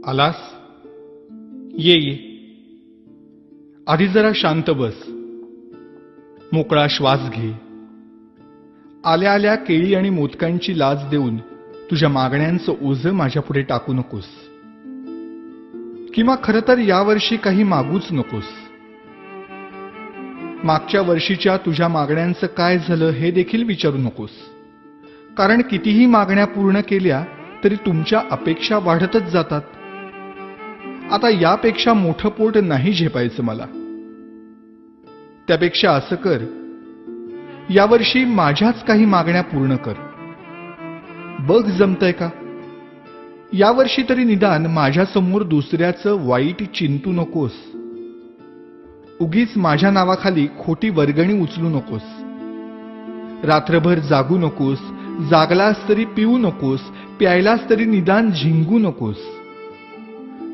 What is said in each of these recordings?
आलास? ये ये. आधी जरा शांत बस. मोकळा श्वास घे. आल्या आल्या केळी आणि मोदकांची लाच देऊन तुझ्या मागण्यांचं ओझं माझ्यापुढे टाकू नकोस. किंवा खरं तर यावर्षी काही मागूच नकोस. मागच्या वर्षीच्या तुझ्या मागण्यांचं काय झालं हे देखील विचारू नकोस. कारण कितीही मागण्या पूर्ण केल्या तरी तुमच्या अपेक्षा वाढतच जातात. आता यापेक्षा मोठं पोट नाही झेपायचं मला. त्यापेक्षा असं कर, यावर्षी माझ्याच काही मागण्या पूर्ण कर. बघ जमतंय का? यावर्षी तरी निदान माझ्यासमोर दुसऱ्याचं वाईट चिंतू नकोस. उगीच माझ्या नावाखाली खोटी वर्गणी उचलू नकोस. रात्रभर जागू नकोस. जागलास तरी पिऊ नकोस. प्यायलास तरी निदान झिंगू नकोस.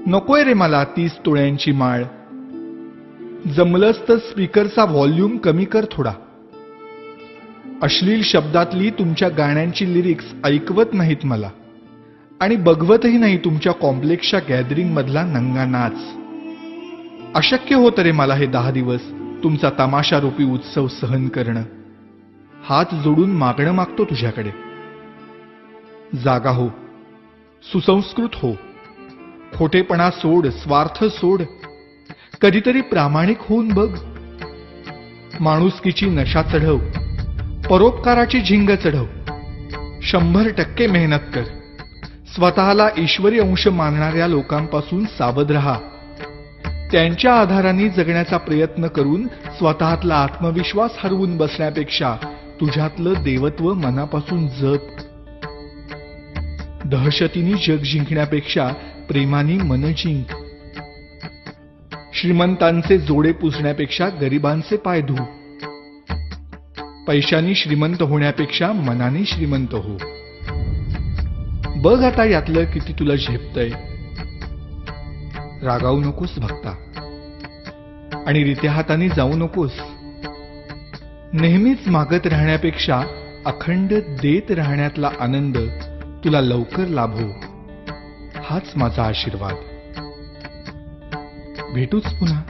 नकोय रे मला 30 तोळ्यांची माळ. जमलंच तर स्पीकरचा व्हॉल्यूम कमी कर थोडा. अश्लील शब्दातली तुमच्या गाण्यांची लिरिक्स ऐकवत नाहीत मला. आणि बघवतही नाही तुमच्या कॉम्प्लेक्सच्या गॅदरिंग मधला नंगा नाच. अशक्य होतं रे मला हे 10 दिवस तुमचा तमाशारूपी उत्सव सहन करणं. हात जोडून मागणं मागतो तुझ्याकडे. जागा हो. सुसंस्कृत हो. खोटेपणा सोड. स्वार्थ सोड. कधीतरी प्रामाणिक होऊन बघ. माणुसकीची नशा चढव. परोपकाराची झिंग चढव. 100% मेहनत कर. स्वतःला ईश्वरी अंश मानणाऱ्या लोकांपासून सावध राहा. त्यांच्या आधाराने जगण्याचा प्रयत्न करून स्वतःतला आत्मविश्वास हरवून बसण्यापेक्षा तुझ्यातलं देवत्व मनापासून जप. दहशतीने जग जिंकण्यापेक्षा प्रेमाने मन जिंक. श्रीमंतांचे जोडे पुसण्यापेक्षा गरिबांचे पाय धु. पैशांनी श्रीमंत होण्यापेक्षा मनाने श्रीमंत हो. बघ आता यातलं किती तुला झेपतंय. रागावू नकोस भक्ता. आणि रित्या हाताने जाऊ नकोस. नेहमीच मागत राहण्यापेक्षा अखंड देत राहण्यातला आनंद तुला लवकर लाभो. हाच माझा आशीर्वाद. भेटूच पुन्हा.